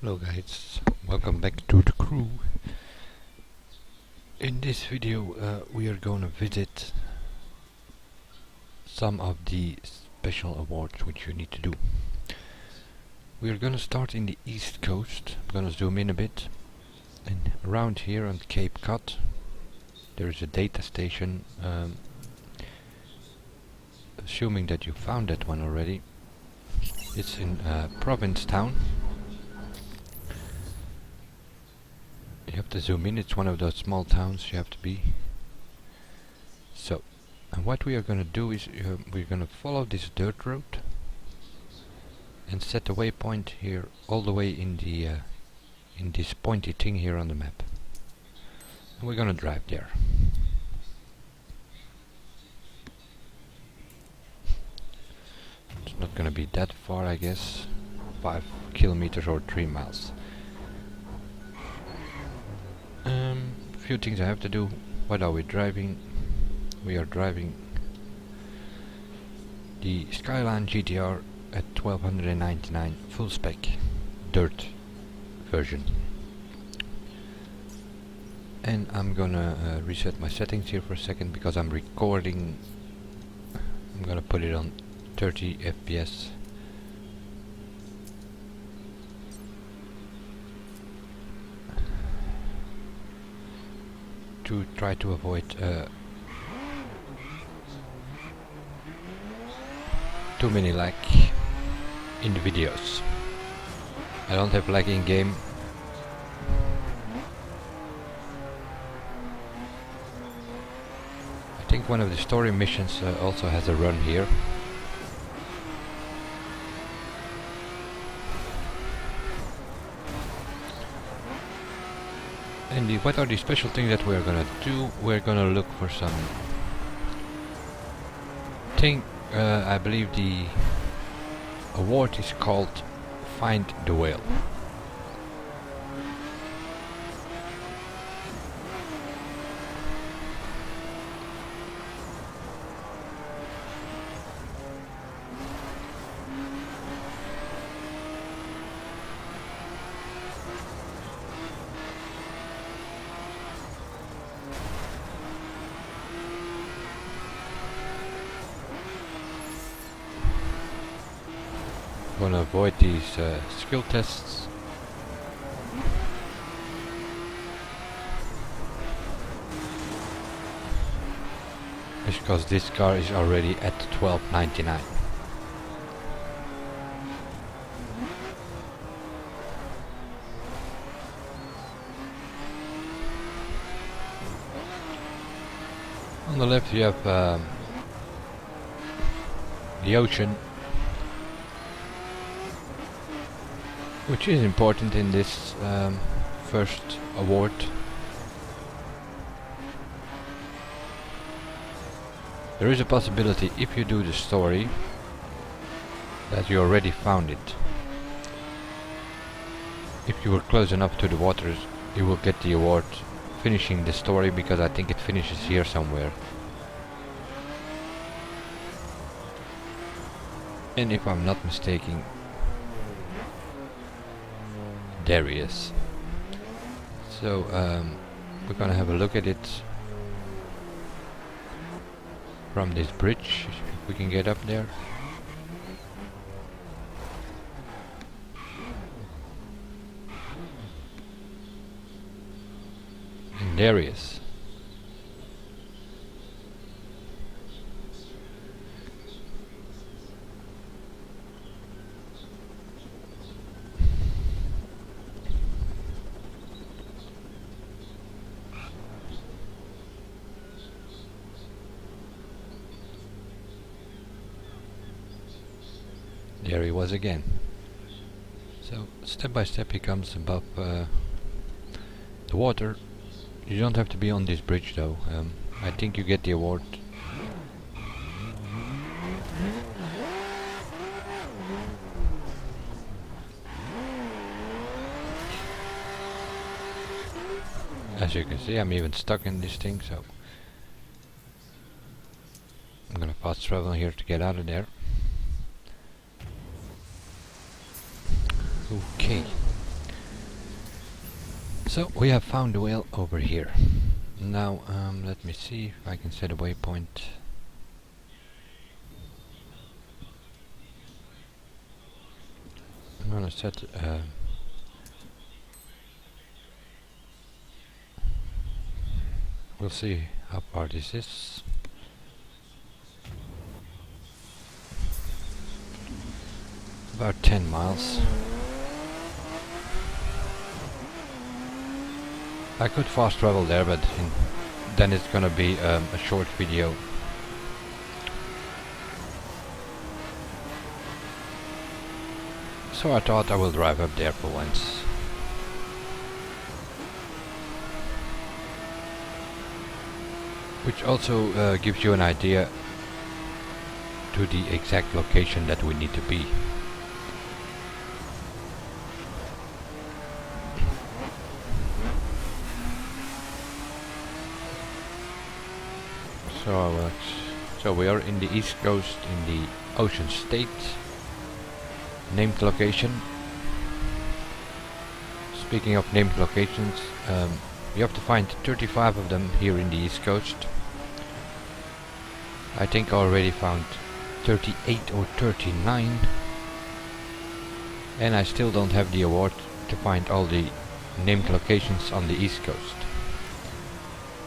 Hello guys, welcome back to the crew. In this video we are going to visit some of the special awards which you need to do. We are going to start in the east coast. I'm going to zoom in a bit, and around here on Cape Cod there is a data station. Assuming that you found that one already, it's in Provincetown. You have to zoom in, it's one of those small towns you have to be. So, and what we are going to do is we're going to follow this dirt road and set a waypoint here all the way in the in this pointy thing here on the map. And we're going to drive there. It's not going to be that far, I guess. 5 kilometers or 3 miles. Few things I have to do. What are we driving? We are driving the Skyline GTR at 1299 full spec dirt version. And I'm gonna reset my settings here for a second because I'm recording. I'm gonna put it on 30 FPS. To try to avoid too many lag in the videos. I don't have lag in game. I think one of the story missions also has a run here. And what are the special things that we're gonna do? We're gonna look for some thing. I believe the award is called Find the Whale. Want to avoid these skill tests. It's because this car is already at 1299. On the left you have the ocean, which is important in this first award. There is a possibility, if you do the story, that you already found it. If you were close enough to the waters, you will get the award finishing the story, because I think it finishes here somewhere. And if I'm not mistaken, there he is. So we're gonna have a look at it from this bridge, if we can get up there. And there he is. There he was again. So step by step he comes above the water. You don't have to be on this bridge though. I think you get the award. As you can see, I'm even stuck in this thing, so I'm gonna fast travel here to get out of there. Okay. So we have found the whale over here. Now let me see if I can set a waypoint. I'm gonna set we'll see how far this is. About 10 miles. I could fast travel there, but then it's gonna be a short video. So I thought I will drive up there for once. Which also gives you an idea to the exact location that we need to be. So we are in the east coast in the Ocean State. Named location. Speaking of named locations, you have to find 35 of them here in the east coast. I think I already found 38 or 39, and I still don't have the award to find all the named locations on the east coast.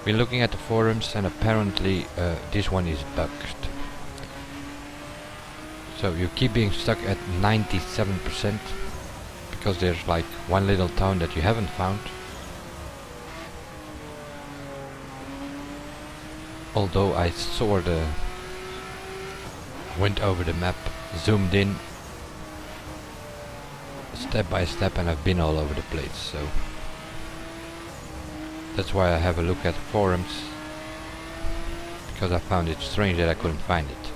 Been looking at the forums, and apparently this one is bugged. So you keep being stuck at 97% because there's like one little town that you haven't found. Although I sorta went over the map, zoomed in step by step, and I've been all over the place, so that's why I have a look at forums, because I found it strange that I couldn't find it.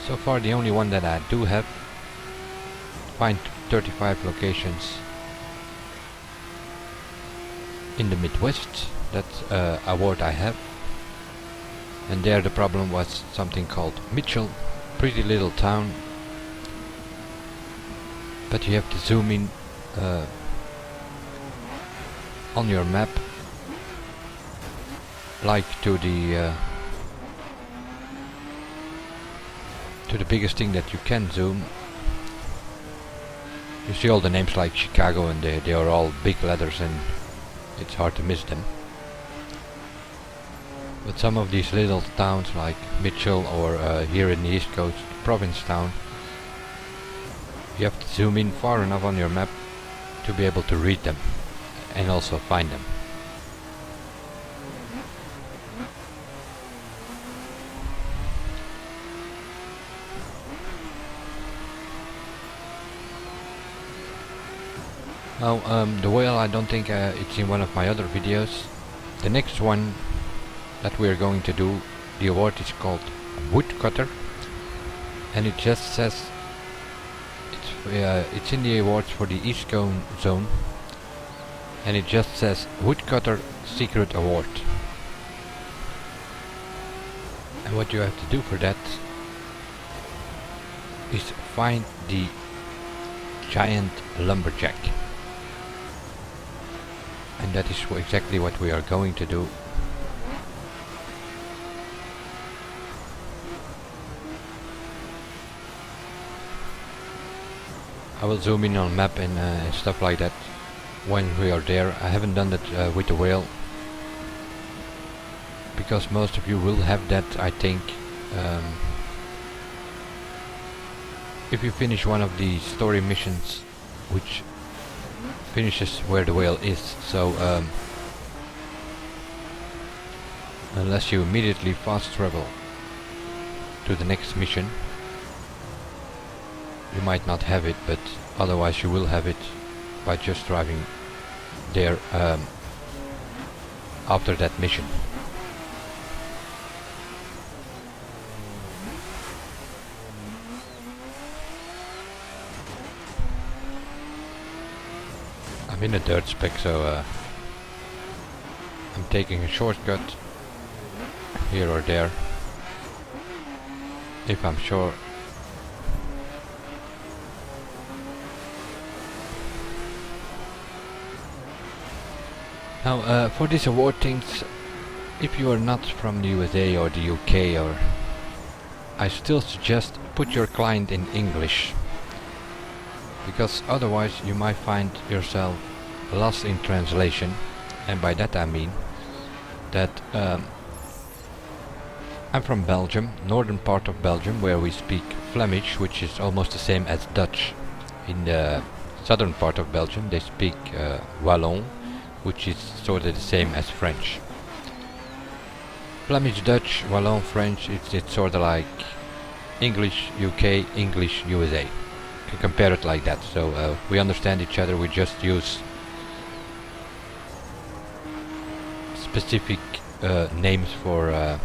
So far the only one that I do have, find 35 locations in the Midwest, that's award I have. And there the problem was something called Mitchell, pretty little town, but you have to zoom in on your map, like to the biggest thing that you can zoom. You see all the names like Chicago, and they are all big letters and it's hard to miss them. But some of these little towns like Mitchell or here in the East Coast, Provincetown, you have to zoom in far enough on your map to be able to read them and also find them. Now, the whale, I don't think it's in one of my other videos. The next one that we are going to do, the award is called Woodcutter, and it just says it's in the awards for the East Coast zone, and it just says Woodcutter Secret Award. And what you have to do for that is find the giant lumberjack. And that is exactly what we are going to do. I will zoom in on map and stuff like that when we are there. I haven't done that with the whale, because most of you will have that, I think, if you finish one of the story missions, which finishes where the whale is. So unless you immediately fast travel to the next mission, you might not have it, but otherwise you will have it by just driving there after that mission. I'm in a dirt spec, so I'm taking a shortcut here or there if I'm sure Now, for these award things, if you are not from the USA or the UK, or I still suggest put your client in English, because otherwise you might find yourself lost in translation, and by that I mean that I'm from Belgium, northern part of Belgium, where we speak Flemish, which is almost the same as Dutch. In the southern part of Belgium they speak Wallon, which is sort of the same as French. Flemish, Dutch, Wallon, French, it's sort of like English UK, English USA. You can compare it like that, so we understand each other, we just use specific names for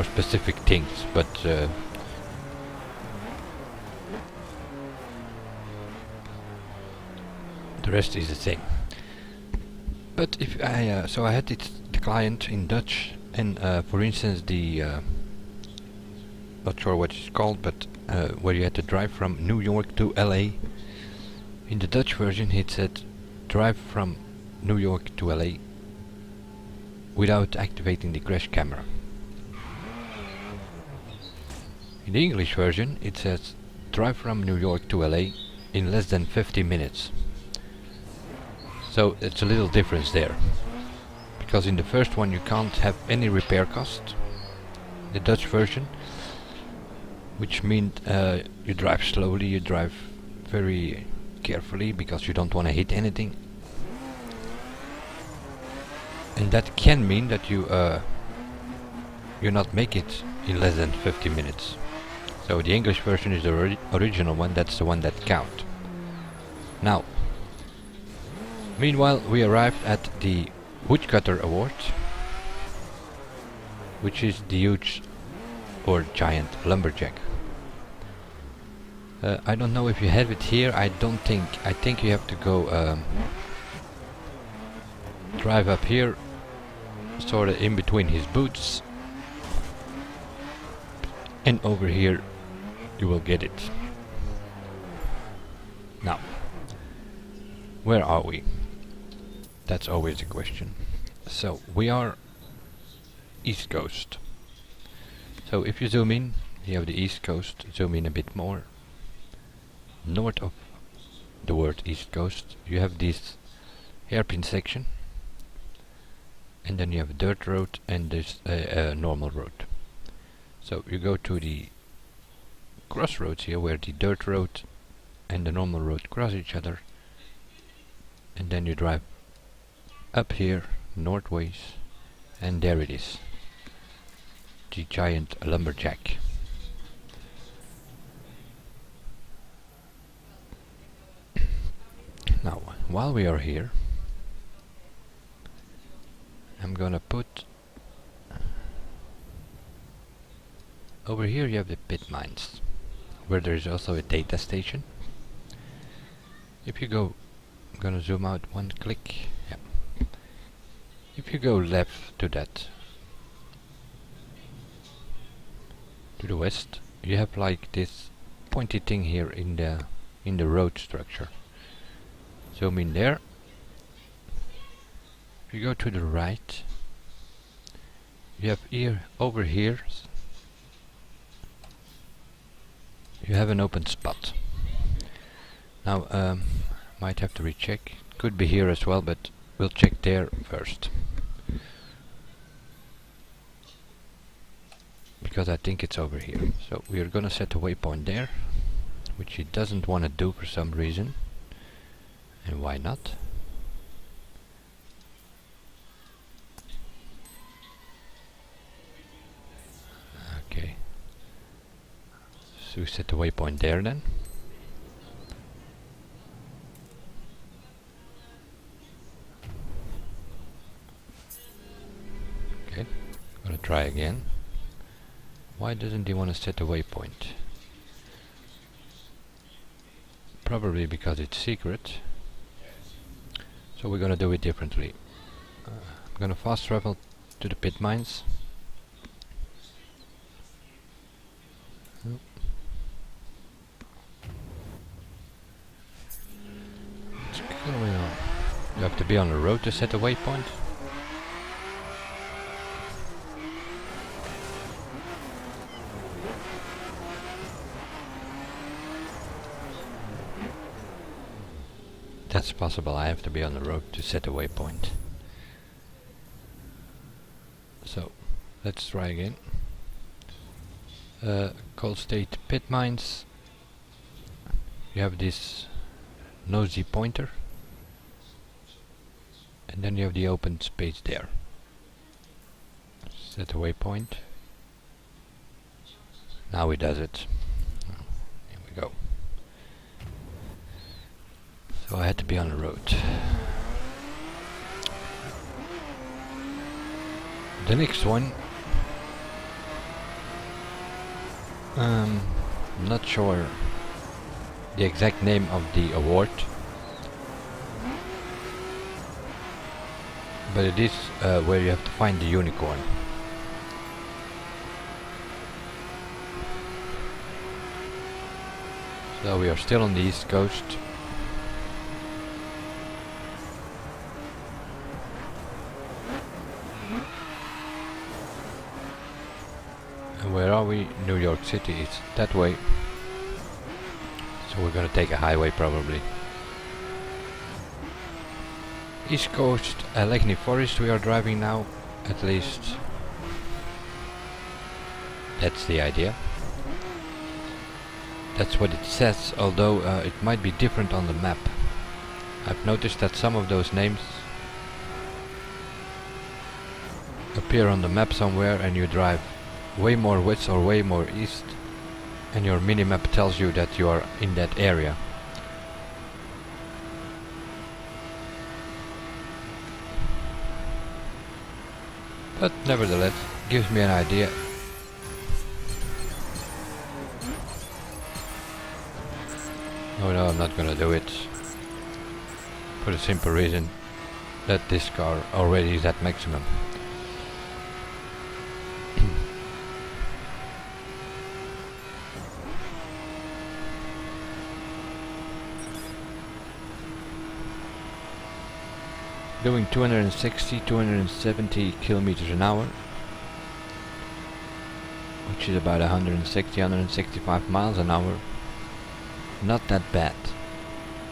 specific things, but the rest is the same. But if I so I had the client in Dutch, and for instance the not sure what it's called, but where you had to drive from New York to LA. In the Dutch version it said drive from New York to LA without activating the crash camera. In the English version it says drive from New York to LA in less than 50 minutes. So it's a little difference there, because in the first one you can't have any repair cost, the Dutch version, which means you drive slowly, you drive very carefully because you don't want to hit anything, and that can mean that you not make it in less than 50 minutes. So the English version is the original one, that's the one that counts. Now, meanwhile we arrived at the Woodcutter award, which is the huge or giant lumberjack. I don't know if you have it here, I think you have to go drive up here, sort of in between his boots, and over here you will get it. Now, where are we? That's always a question. So we are East Coast. So if you zoom in, you have the East Coast. Zoom in a bit more. North of the word East Coast you have this hairpin section, and then you have a dirt road and this normal road. So you go to the crossroads here where the dirt road and the normal road cross each other, and then you drive up here northways, and there it is, the giant lumberjack. Now while we are here, I'm gonna put over here, you have the pit mines, where there is also a data station. If you go, I'm gonna zoom out one click. Yeah. If you go left to that, to the west, you have like this pointy thing here in the road structure. Zoom in there. If you go to the right, you have here, over here, you have an open spot. Now might have to recheck, could be here as well, but we'll check there first, because I think it's over here. So we are gonna set a waypoint there, which it doesn't want to do for some reason, and why not? Okay, so we set the waypoint there then. Okay, gonna try again. Why doesn't he want to set a waypoint? Probably because it's secret. So we're gonna do it differently. I'm gonna fast travel to the pit mines. What's going on? You have have to be on the road to set a waypoint? That's possible, I have to be on the road to set a waypoint. So, let's try again. Cold state pit mines. You have this nosy pointer. And then you have the open space there. Set a waypoint. Now he does it. Here we go. So I had to be on the road. The next one, I'm not sure the exact name of the award, but it is where you have to find the unicorn. So we are still on the east coast. Where are we? New York City. It's that way. So we're gonna take a highway probably. East Coast, Allegheny Forest we are driving now, at least. That's the idea. That's what it says, although it might be different on the map. I've noticed that some of those names appear on the map somewhere and you drive way more west or way more east and your minimap tells you that you are in that area. But nevertheless, gives me an idea. No, I'm not gonna do it. For the simple reason that this car already is at maximum. Doing 260, 270 kilometers an hour, which is about 160, 165 miles an hour. Not that bad,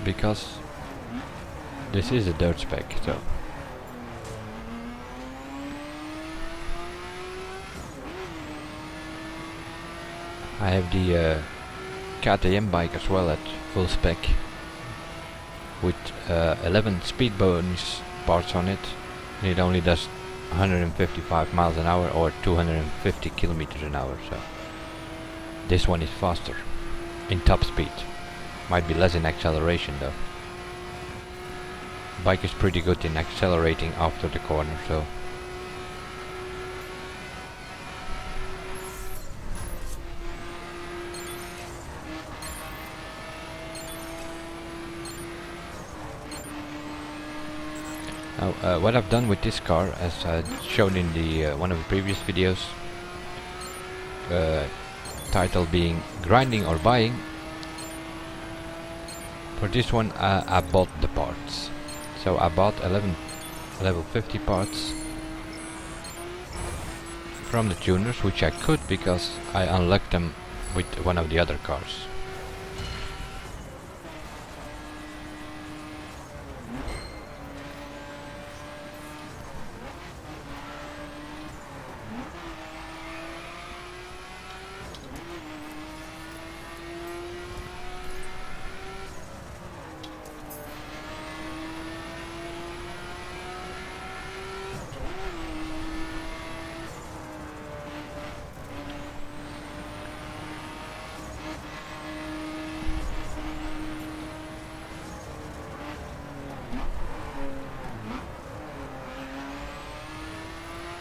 because this is a dirt spec, so. I have the KTM bike as well at full spec, with 11 speed bonus parts on it, and it only does 155 miles an hour or 250 kilometers an hour, so this one is faster in top speed. Might be less in acceleration though. Bike is pretty good in accelerating after the corner, so now, what I've done with this car, as shown in the one of the previous videos, title being grinding or buying. For this one I bought the parts. So I bought 11 level 50 parts from the tuners, which I could because I unlocked them with one of the other cars.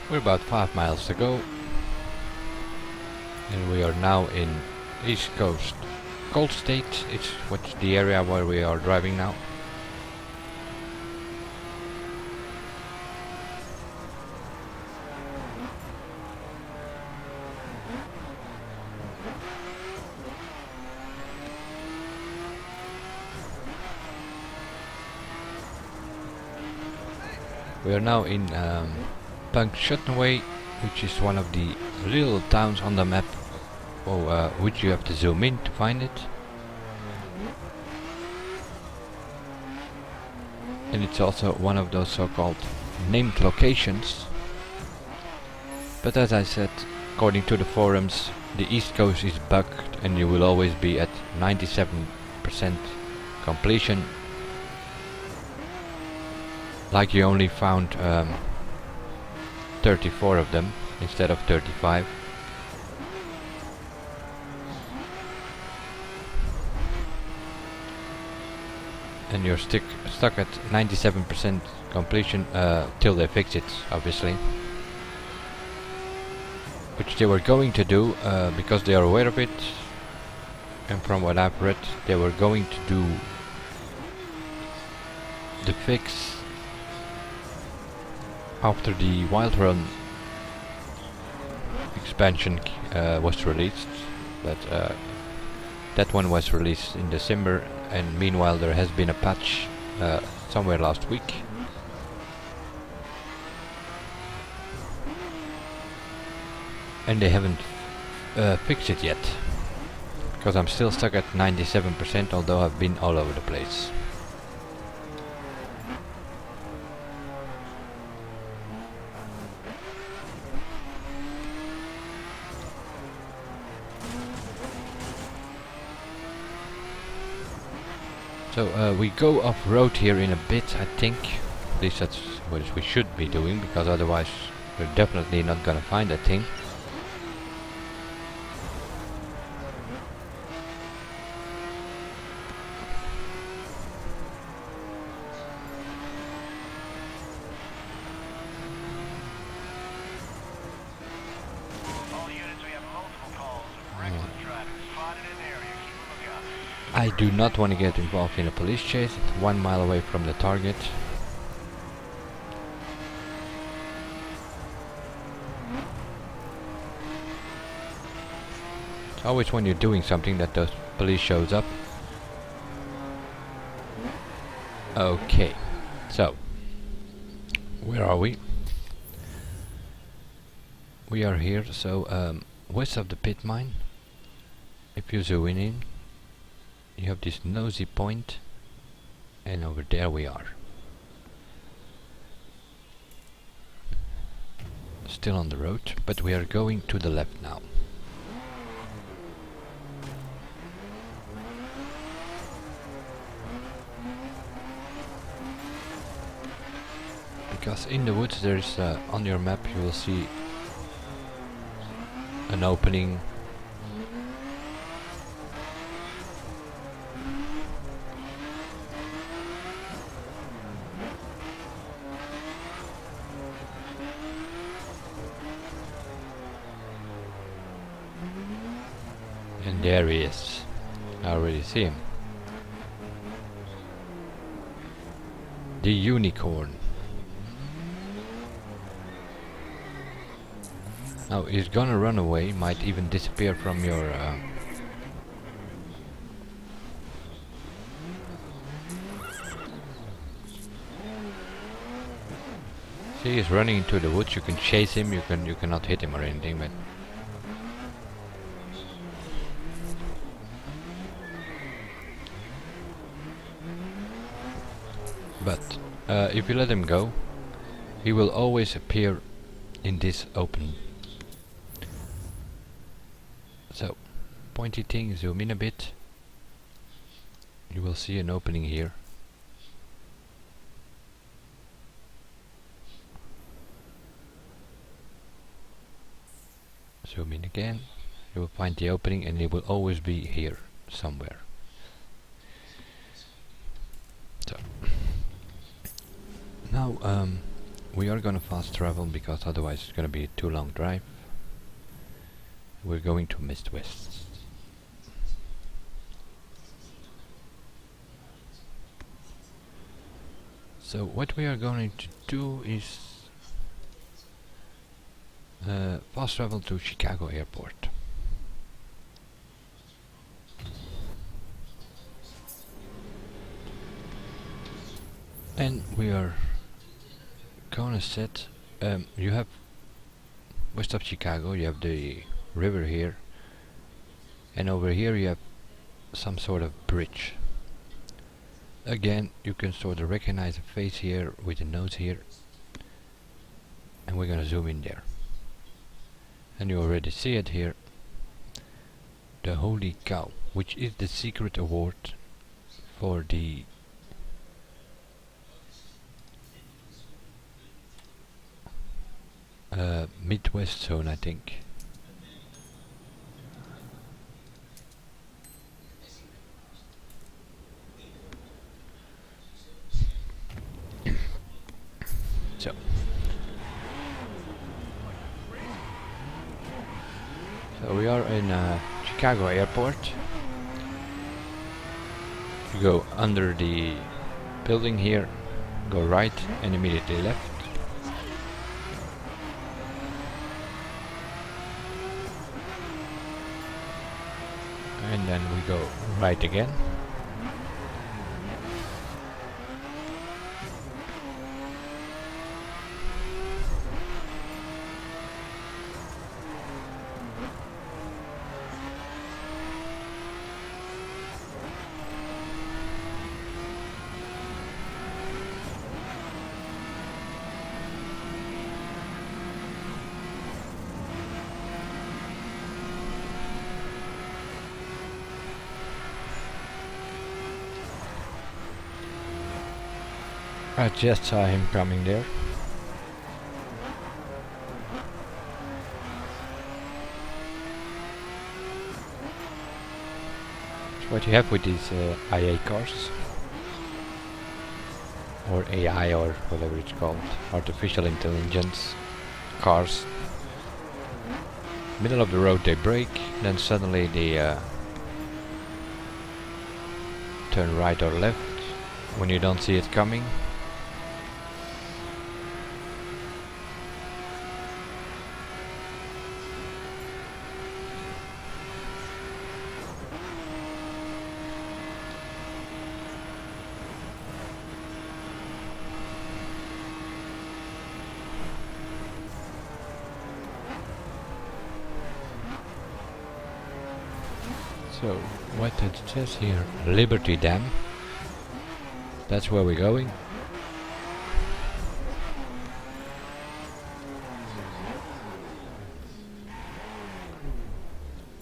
We're about 5 miles to go, and we are now in East Coast. Cold State, it's what's the area where we are driving now. We are now in Punxsutawney, which is one of the little towns on the map, which you have to zoom in to find it. And it's also one of those so-called named locations. But as I said, according to the forums, the east coast is bugged and you will always be at 97% completion. Like you only found 34 of them instead of 35. And you're stuck at 97% completion till they fix it, obviously. Which they were going to do because they are aware of it. And from what I've read, they were going to do the fix after the Wild Run expansion was released. But that one was released in December, and meanwhile there has been a patch somewhere last week. And they haven't fixed it yet, because I'm still stuck at 97%, although I've been all over the place. So we go off-road here in a bit, I think. At least that's what we should be doing, because otherwise we're definitely not gonna find that thing. I do not want to get involved in a police chase. It's 1 mile away from the target. It's always when you're doing something that the police shows up. Okay, so where are we? We are here, so west of the pit mine. If you zoom in, you have this nosy point, and over there we are. Still on the road, but we are going to the left now. Because in the woods there is, on your map you will see an opening. And there he is. I already see him. The unicorn. Now he's gonna run away, might even disappear from your see, he's running into the woods. You can chase him, you cannot hit him or anything, but if you let him go, he will always appear in this open. So, pointy thing, zoom in a bit. You will see an opening here. Zoom in again. You will find the opening, and it will always be here somewhere. So now we are gonna fast travel, because otherwise it's gonna be a too long drive. We're going to Mist West. So what we are going to do is fast travel to Chicago Airport. And we are gonna set. You have west of Chicago. You have the river here, and over here you have some sort of bridge. Again, you can sort of recognize the face here with the nose here, and we're gonna zoom in there. And you already see it here. The Holy Cow, which is the secret award for the Midwest zone, I think. So we are in Chicago airport. You go under the building here, go right and immediately left. And then we go right again. I just saw him coming there. That's what you have with these IA cars. Or AI or whatever it's called. Artificial intelligence cars. Middle of the road they brake, then suddenly they turn right or left when you don't see it coming. So, what it says here, Liberty Dam. That's where we're going.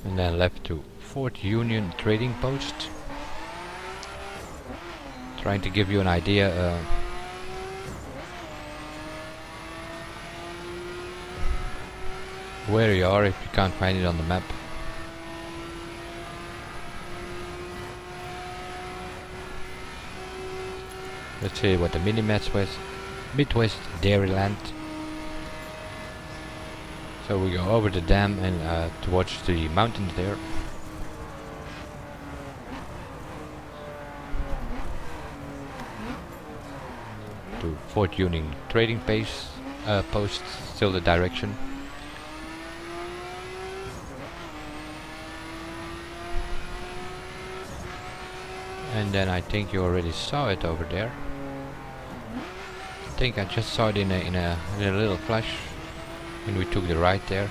And then left to Fort Union Trading Post. Trying to give you an idea where you are if you can't find it on the map. Let's see what the mini-map was. Midwest Dairyland. So we go over the dam and towards the mountains there. To Fort Union Trading Post, still the direction. And then I think you already saw it over there. I think I just saw it in a little flash when we took the right there.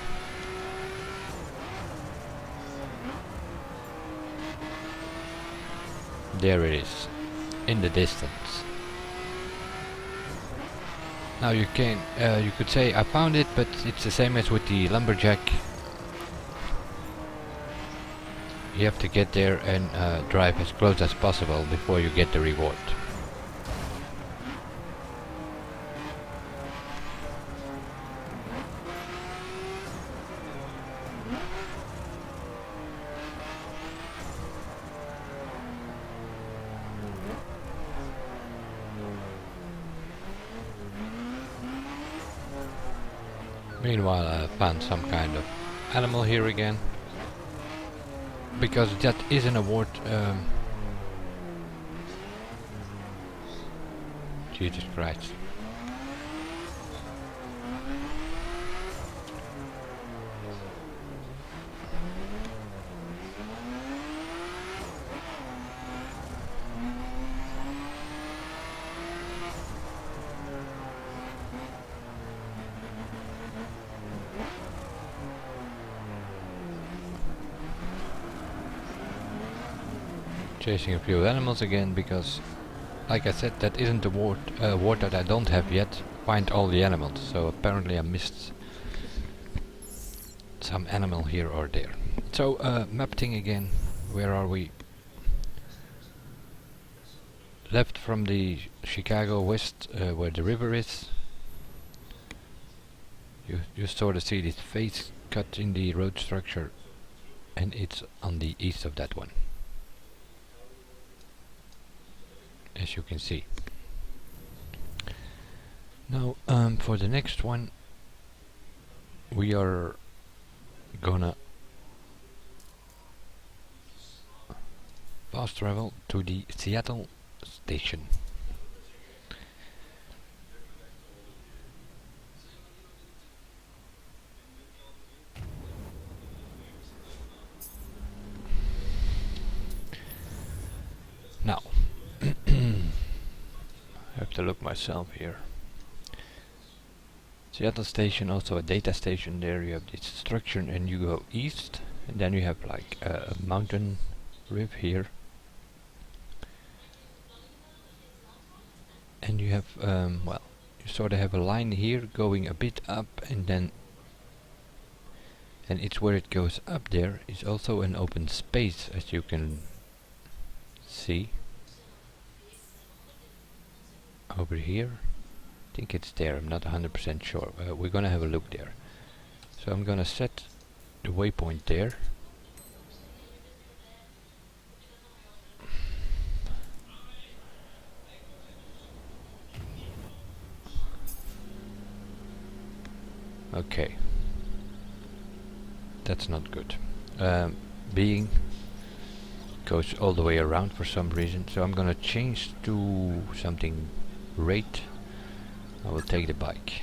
There it is, in the distance. Now you could say I found it, but it's the same as with the lumberjack. You have to get there and drive as close as possible before you get the reward. Meanwhile, I found some kind of animal here again. Because that is an award. Jesus Christ. chasing a few animals again because, like I said, that isn't the ward that I don't have yet. Find all the animals. So apparently I missed some animal here or there. So map thing again. Where are we? Left from the Chicago west, where the river is. You sort of see this face cut in the road structure, and it's on the east of that one, as you can see. Now for the next one we are gonna fast travel to the Seattle station. Now I have to look myself here. Seattle station, also a data station. There you have this structure and you go east, and then you have like a mountain rib here, and you have well, you sort of have a line here going a bit up, and it's where it goes up there is also an open space, as you can see over here. I think it's there, I'm not 100% sure. We're gonna have a look there. So I'm gonna set the waypoint there. Okay, that's not good. Being goes all the way around for some reason, so I'm gonna change to something rate. I will take the bike.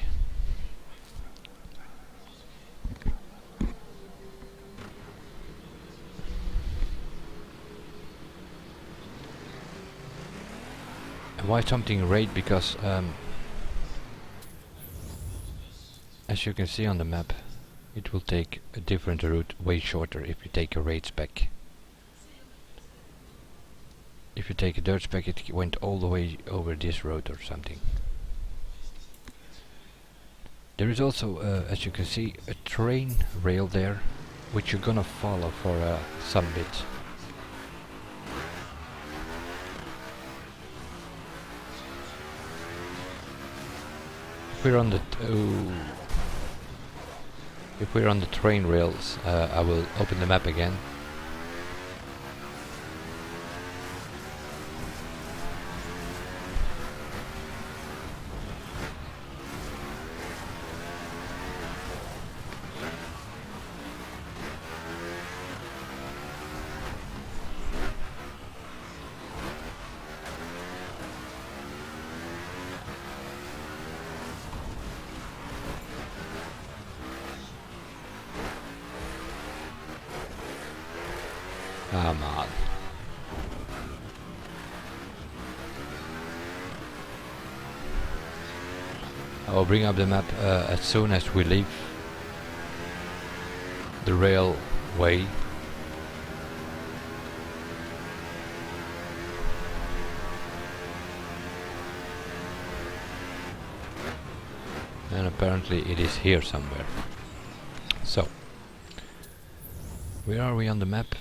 And why something rate? Because as you can see on the map, it will take a different route way shorter if you take a raid spec. If you take a dirt spec, it went all the way over this road or something. There is also, as you can see, a train rail there, which you're gonna follow for some bit. If we're on the if we're on the train rails, I will open the map again. Come on. I will bring up the map as soon as we leave the railway. And apparently it is here somewhere. So, where are we on the map?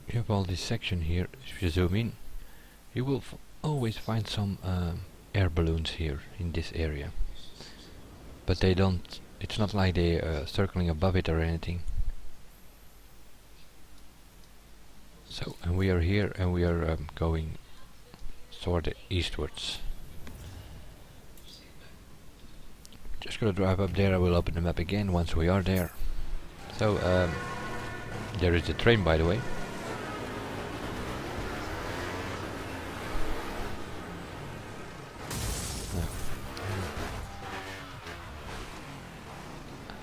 You have all this section here. If you zoom in, you will always find some air balloons here in this area, but they don't, it's not like they circling above it or anything. So, and we are here and we are going sort of eastwards. Just gonna drive up there. I will open the map again once we are there. So there is the train, by the way.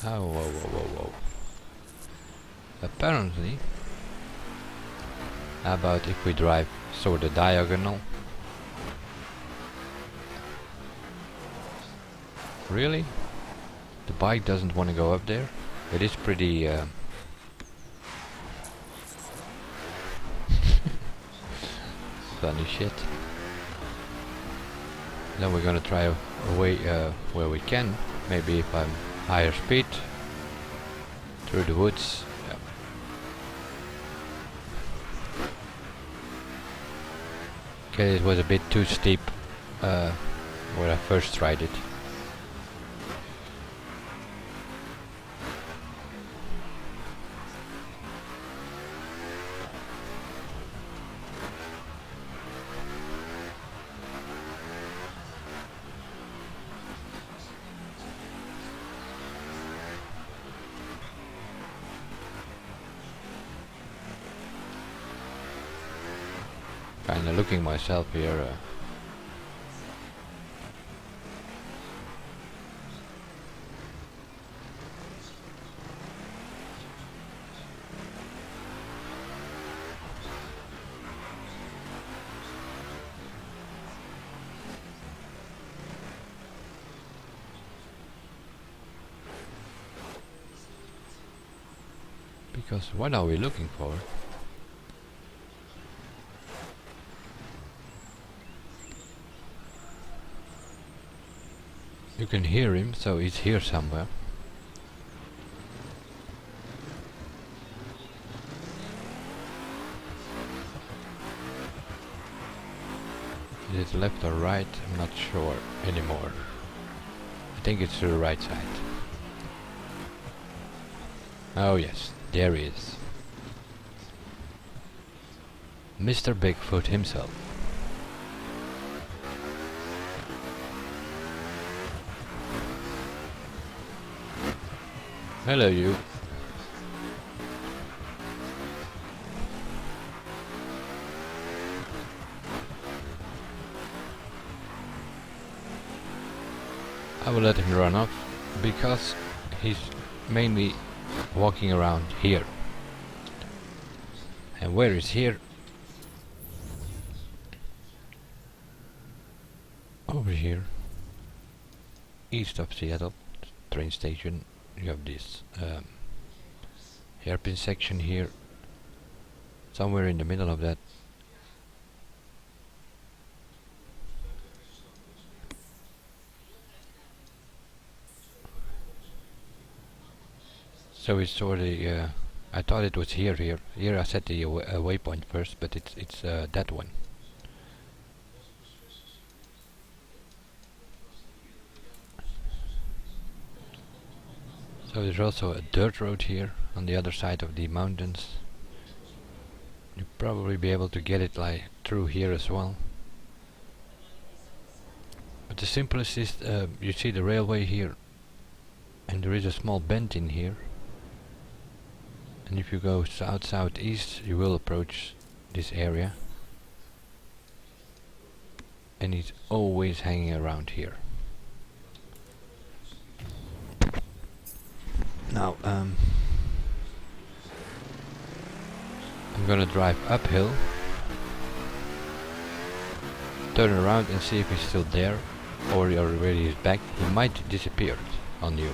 Oh, whoa. Apparently, how about if we drive sort of diagonal? Really? The bike doesn't want to go up there? It is pretty funny shit. Then we're gonna try a way where we can. Maybe if I'm higher speed through the woods. Yeah. Okay, it was a bit too steep when I first tried it. Kinda looking myself here. Because what are we looking for? You can hear him, so he's here somewhere. Is it left or right? I'm not sure anymore. I think it's to the right side. Oh yes, there he is. Mr. Bigfoot himself. Hello you. I will let him run off because he's mainly walking around here. And where is here? Over here. East of Seattle train station. You have this hairpin section here. Somewhere in the middle of that. So it's already. I thought it was here. Here I set the waypoint first, but it's that one. So there's also a dirt road here on the other side of the mountains. You'll probably be able to get it like through here as well. But the simplest is you see the railway here, and there is a small bend in here. And if you go south-southeast, you will approach this area. And he's always hanging around here. Now, I'm gonna drive uphill, turn around and see if he's still there, or he already is back. He might disappear on you.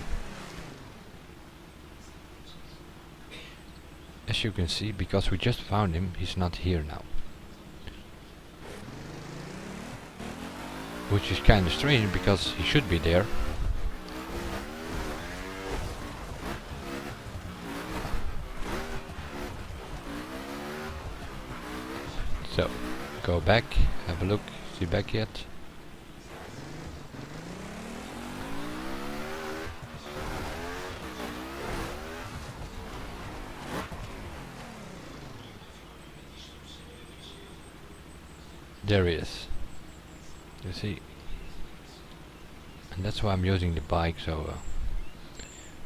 As you can see, because we just found him, he's not here now. Which is kinda strange, because he should be there. So, go back, have a look, is he back yet? There he is. You see? And that's why I'm using the bike, so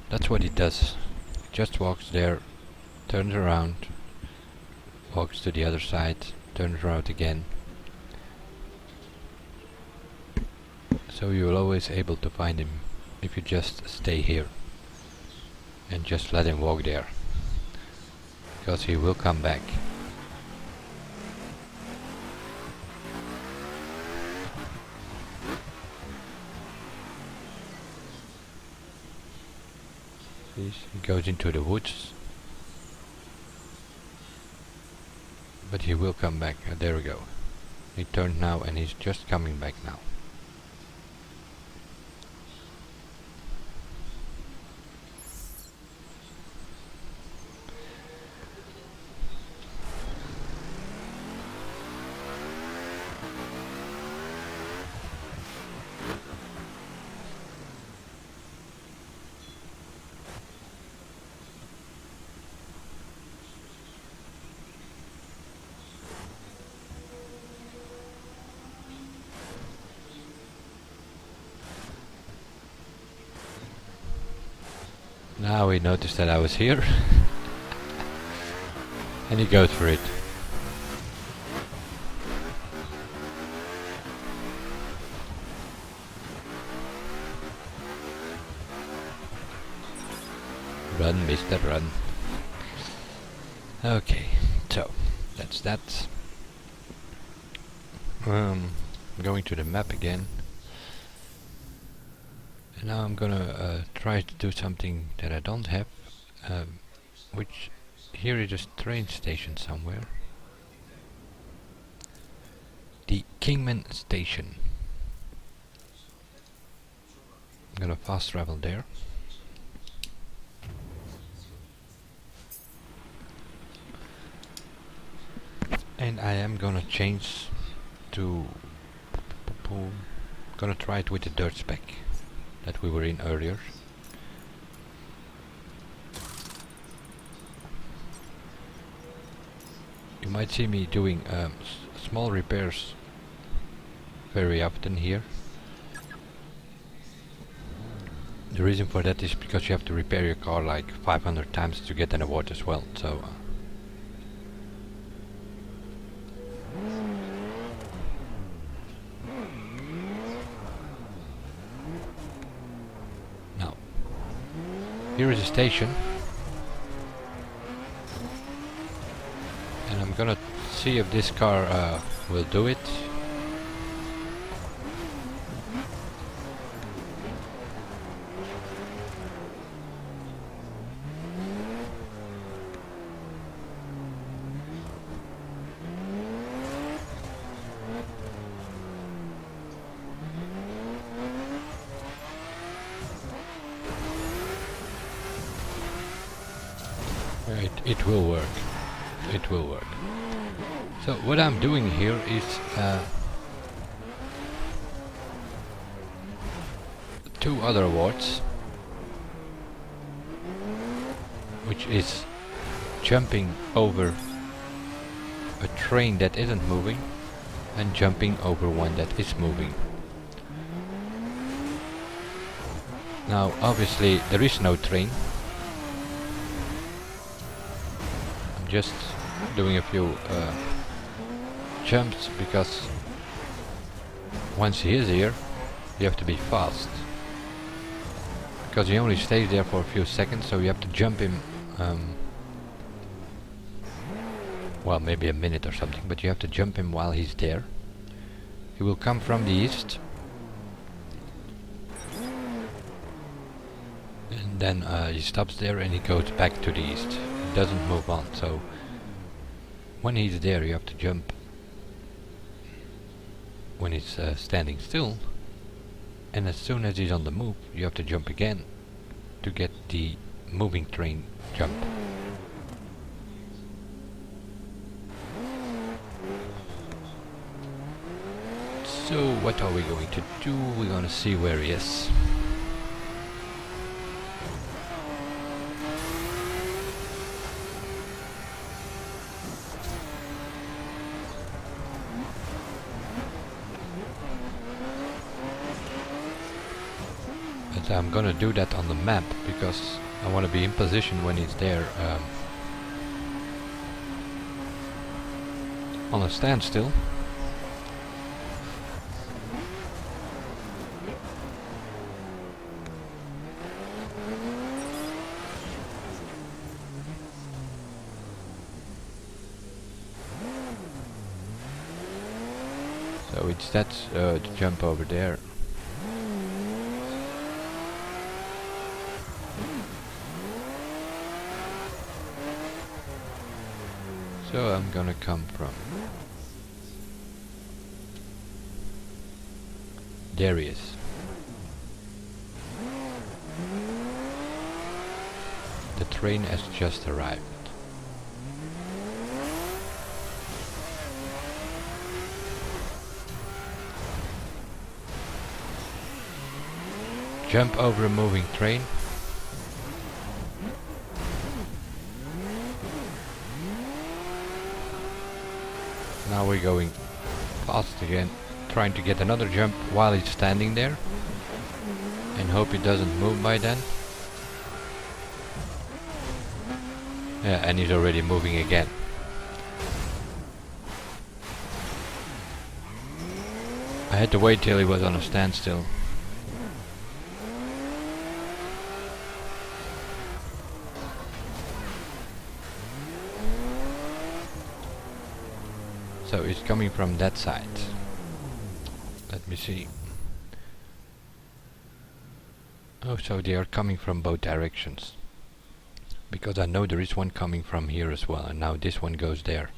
that's what he does. He just walks there, turns around, walks to the other side, turns around again. So you will always able to find him if you just stay here and just let him walk there, because he will come back. He goes into the woods, but he will come back. There we go. He turned now and he's just coming back now. Now he noticed that I was here and he goes for it. Run, mister, run. Okay, so that's that. Going to the map again. And now I'm gonna try to do something that I don't have, which here is a train station somewhere. The Kingman Station. I'm gonna fast travel there. And I am gonna change to... gonna try it with the dirt spec that we were in earlier. You might see me doing small repairs very often here. The reason for that is because you have to repair your car like 500 times to get an award as well, so... Now, here is a station. And I'm gonna see if this car will do it. It will work. It will work. So what I'm doing here is two other awards, which is jumping over a train that isn't moving and jumping over one that is moving. Now obviously there is no train. I'm just doing a few jumps because once he is here you have to be fast, because he only stays there for a few seconds, so you have to jump him, well, maybe a minute or something, but you have to jump him while he's there. He will come from the east and then he stops there and he goes back to the east. He doesn't move on, so when he's there you have to jump when he's standing still, and as soon as he's on the move you have to jump again to get the moving train jump. So what are we going to do? We're going to see where he is. I'm gonna do that on the map because I want to be in position when he's there on a standstill. So it's that to jump over there. So I'm gonna come from There he is. The train has just arrived. Jump over a moving train. Now we're going fast again, trying to get another jump while he's standing there. And hope he doesn't move by then. Yeah, and he's already moving again. I had to wait till he was on a standstill. So it's coming from that side. Let me see. Oh, so they are coming from both directions. Because I know there is one coming from here as well, and now this one goes there.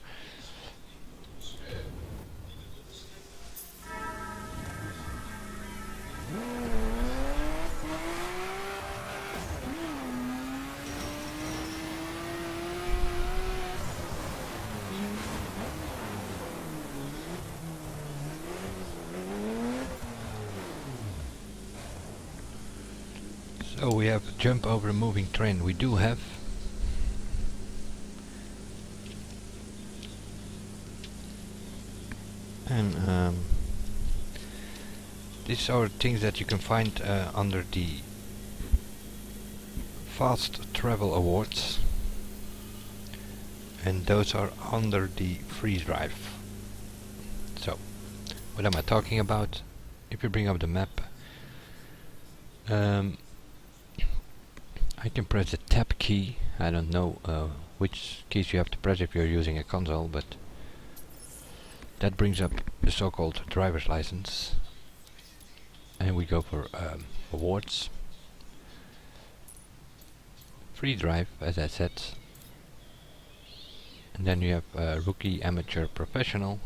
So we have jump over a moving train. We do have. And these are things that you can find under the Fast Travel Awards. And those are under the freeze drive. So, what am I talking about? If you bring up the map, I can press the tab key. I don't know which keys you have to press if you're using a console, but that brings up the so-called driver's license. And we go for awards. Free drive, as I said. And then you have rookie, amateur, professional,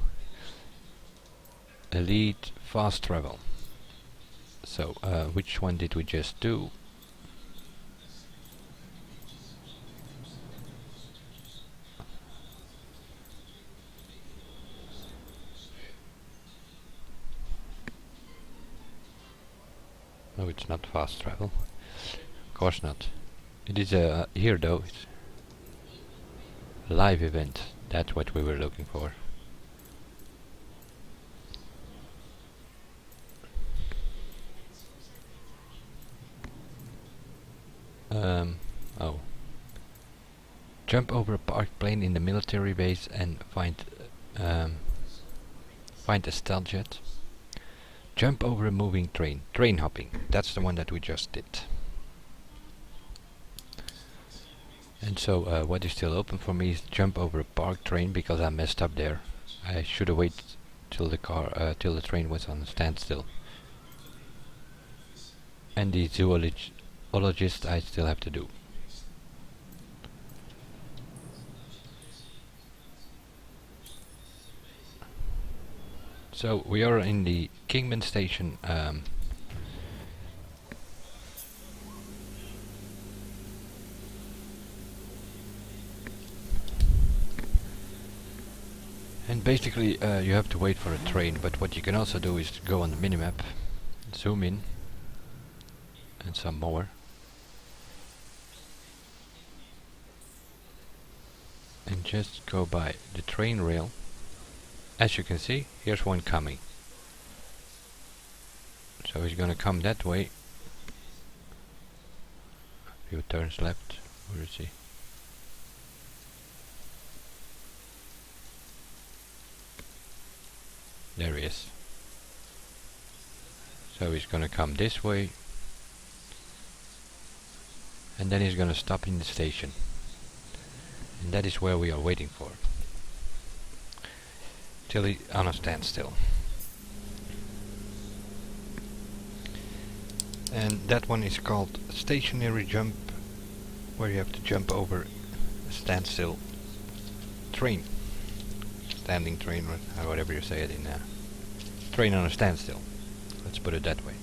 elite, fast travel. So which one did we just do? No, it's not fast travel. Of course not. It is here though. It's a live event. That's what we were looking for. Oh. Jump over a parked plane in the military base and find a stealth jet. Jump over a moving train. Train hopping. That's the one that we just did. And so what is still open for me is jump over a parked train, because I messed up there. I should have waited till the train was on a standstill. And the zoologist I still have to do. So we are in the Kingman station. And basically you have to wait for a train, but what you can also do is go on the minimap, zoom in, and some more. And just go by the train rail. As you can see, here's one coming. So he's gonna come that way. A few turns left. Where is he? There he is. So he's gonna come this way. And then he's gonna stop in the station. And that is where we are waiting for. Till he on a standstill. And that one is called stationary jump, where you have to jump over a standstill train. Standing train, or whatever you say it in train on a standstill. Let's put it that way.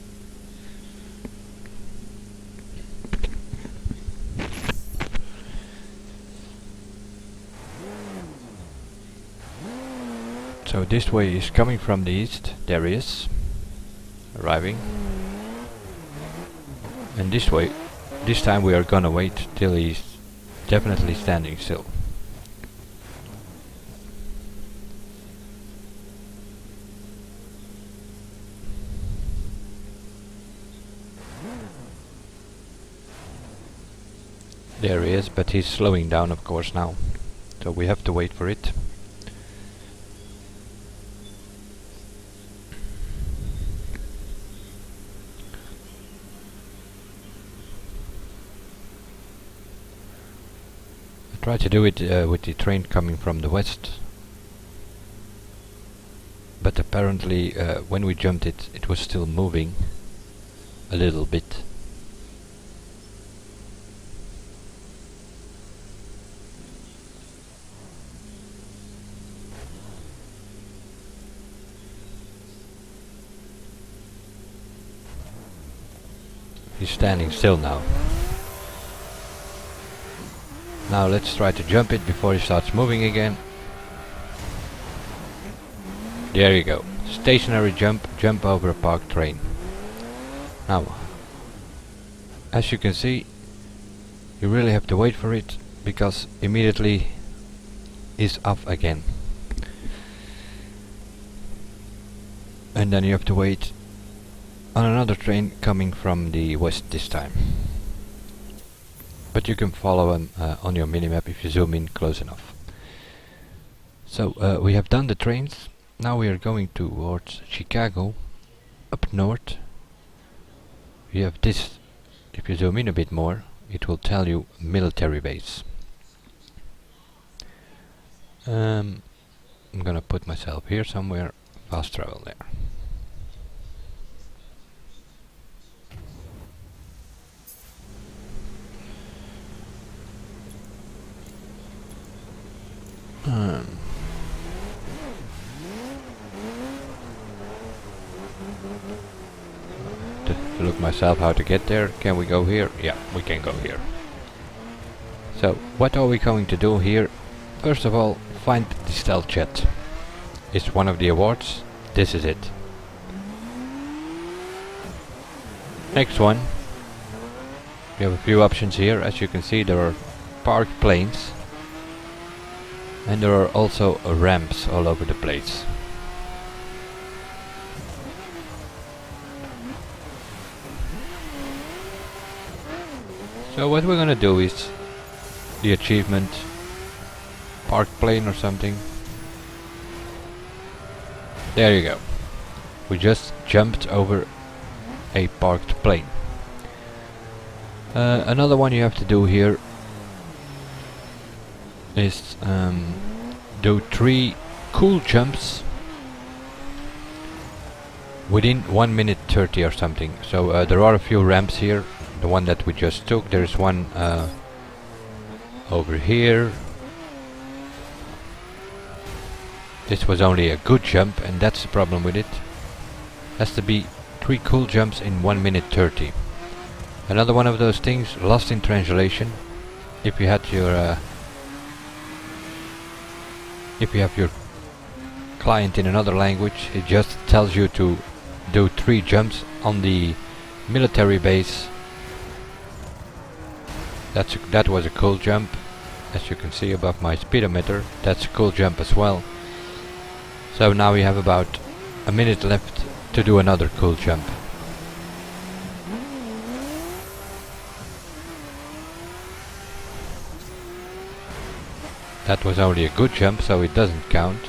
So this way is coming from the east. There he is, arriving. And this way, this time we are gonna wait till he's definitely standing still. There he is, but he's slowing down of course now. So we have to wait for it. I tried to do it with the train coming from the west. But apparently when we jumped it, it was still moving a little bit. He's standing still now. Now let's try to jump it before he starts moving again. There you go. Stationary jump, jump over a parked train. Now, as you can see, you really have to wait for it, because immediately is off again. And then you have to wait on another train coming from the west this time. But you can follow him on your minimap if you zoom in close enough. So we have done the trains. Now we are going towards Chicago, up north. We have this. If you zoom in a bit more, it will tell you military base. I'm gonna put myself here somewhere, fast travel there. To look myself how to get there. Can we go here? Yeah, we can go here. So what are we going to do here? First of all, find the stealth jet. It's one of the awards. This is it. Next one. We have a few options here. As you can see, there are parked planes. And there are also ramps all over the place. So what we're gonna do is the achievement parked plane or something. There you go. We just jumped over a parked plane. Another one you have to do here is do 3 cool jumps within 1 minute 30 or something. So there are a few ramps here. The one that we just took, there is one over here. This was only a good jump, and that's the problem with it. Has to be 3 cool jumps in 1 minute 30. Another one of those things, lost in translation. If you had your if you have your client in another language, it just tells you to do 3 jumps on the military base. That was a cool jump, as you can see above my speedometer. That's a cool jump as well. So now we have about a minute left to do another cool jump. That was only a good jump, so it doesn't count.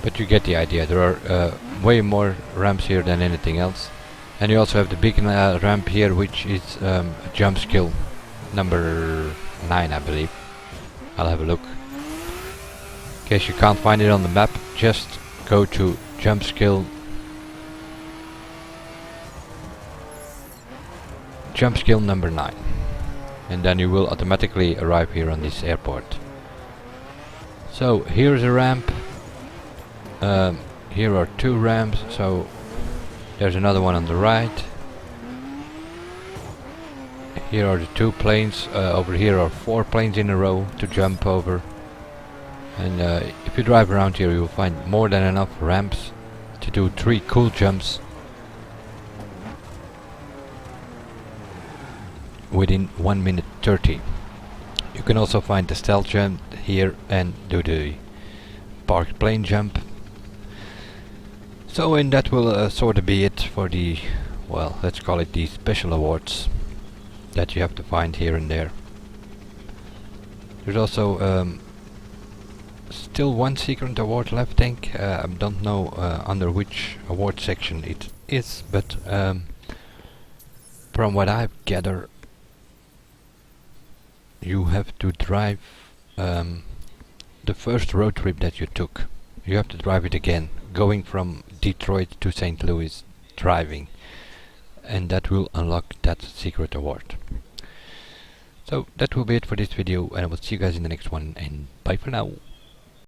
But you get the idea. There are way more ramps here than anything else. And you also have the big ramp here, which is jump skill number 9, I believe. I'll have a look. In case you can't find it on the map, just go to jump skill. Jump skill number 9. And then you will automatically arrive here on this airport. So here's a ramp. Here are 2 ramps, so there's another one on the right. Here are the 2 planes. Over here are 4 planes in a row to jump over. And if you drive around here, you'll find more than enough ramps to do 3 cool jumps within 1 minute 30. You can also find the stealth jump here and do the parked plane jump. So, and that will sort of be it for the, well, let's call it the special awards that you have to find here and there. There's also still 1 secret award left, I think. I don't know under which award section it is, but from what I've gathered, you have to drive the first road trip that you took. You have to drive it again, going from Detroit to St. Louis, driving, and that will unlock that secret award. So that will be it for this video, and I will see you guys in the next one, and bye for now.